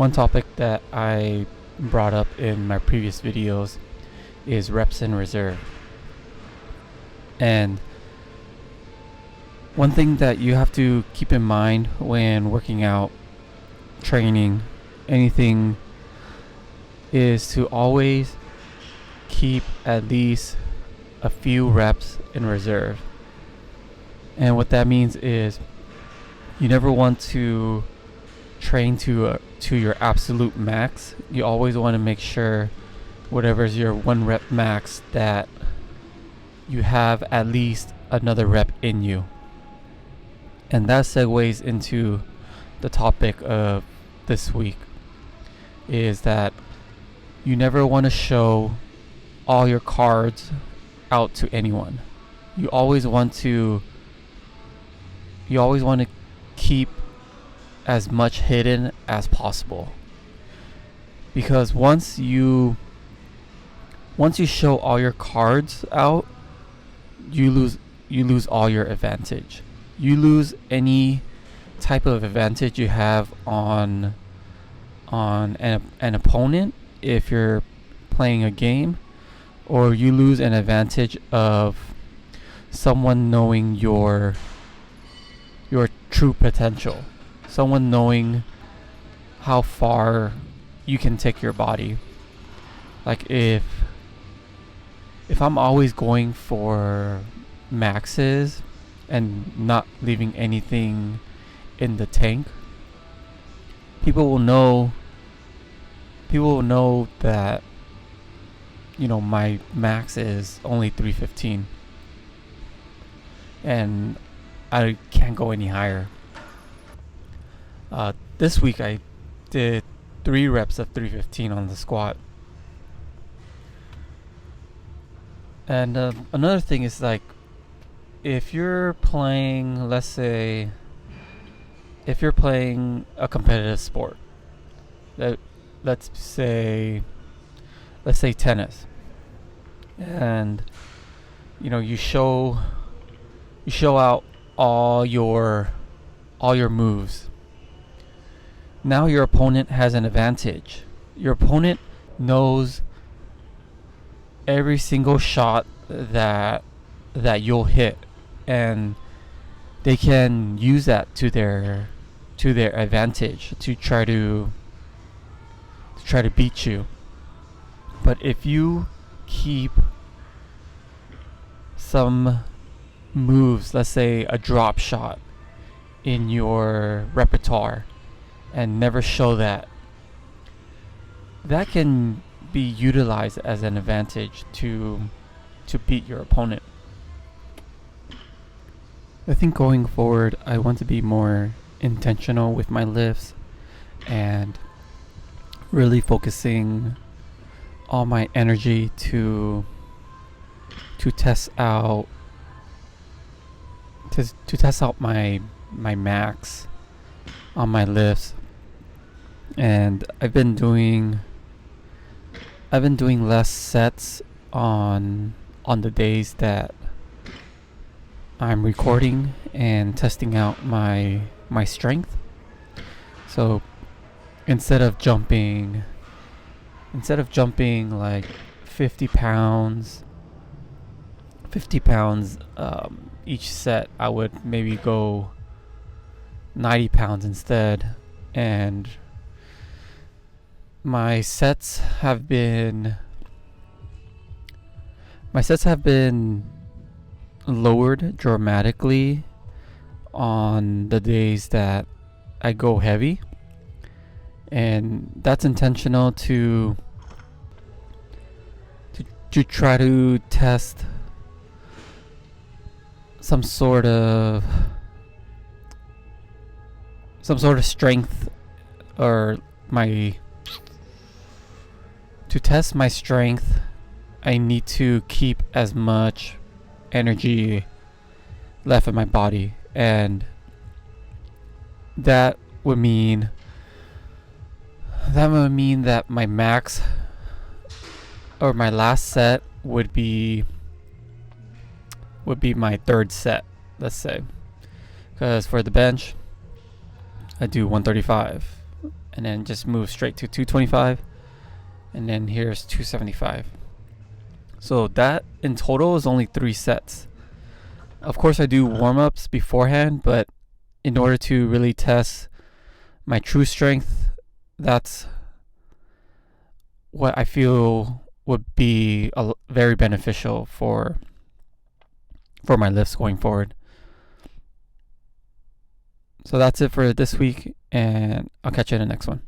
One topic that I brought up in my previous videos is reps in reserve. And one thing that you have to keep in mind when working out, training, anything, is to always keep at least a few reps in reserve. And what that means is you never want to train to your absolute max. You always want to make sure whatever's your 1 rep max that you have at least another rep in you. And that segues into the topic of this week, is that you never want to show all your cards out to anyone. You always want to keep as much hidden as possible, because once you show all your cards out, you lose all your advantage. You lose any type of advantage you have on an opponent if you're playing a game, or you lose an advantage of someone knowing your true potential, someone knowing how far you can take your body. Like if I'm always going for maxes and not leaving anything in the tank, people will know that my max is only 315 and I can't go any higher. This week I did 3 reps of 315 on the squat. And another thing is, like, if you're playing, let's say a competitive sport, let's say tennis, and you show out all your moves. Now your opponent has an advantage. Your opponent knows every single shot that you'll hit, and they can use that to their advantage to try to beat you. But if you keep some moves, let's say a drop shot, in your repertoire and never show that can be utilized as an advantage to beat your opponent. I think going forward, I want to be more intentional with my lifts and really focusing all my energy to test out my max on my lifts. And I've been doing less sets on the days that I'm recording and testing out my strength. So instead of jumping like 50 pounds each set, I would maybe go 90 pounds instead. And my sets have been lowered dramatically on the days that I go heavy, and that's intentional to try to test some sort of strength, or to test my strength. I need to keep as much energy left in my body, and that would mean that my max, or my last set, would be my 3rd set, let's say. Because for the bench, I do 135. and then just move straight to 225, and then here's 275. So that in total is only 3 sets. Of course, I do warm-ups beforehand, but in order to really test my true strength, that's what I feel would be very beneficial for my lifts going forward. So that's it for this week, and I'll catch you in the next one.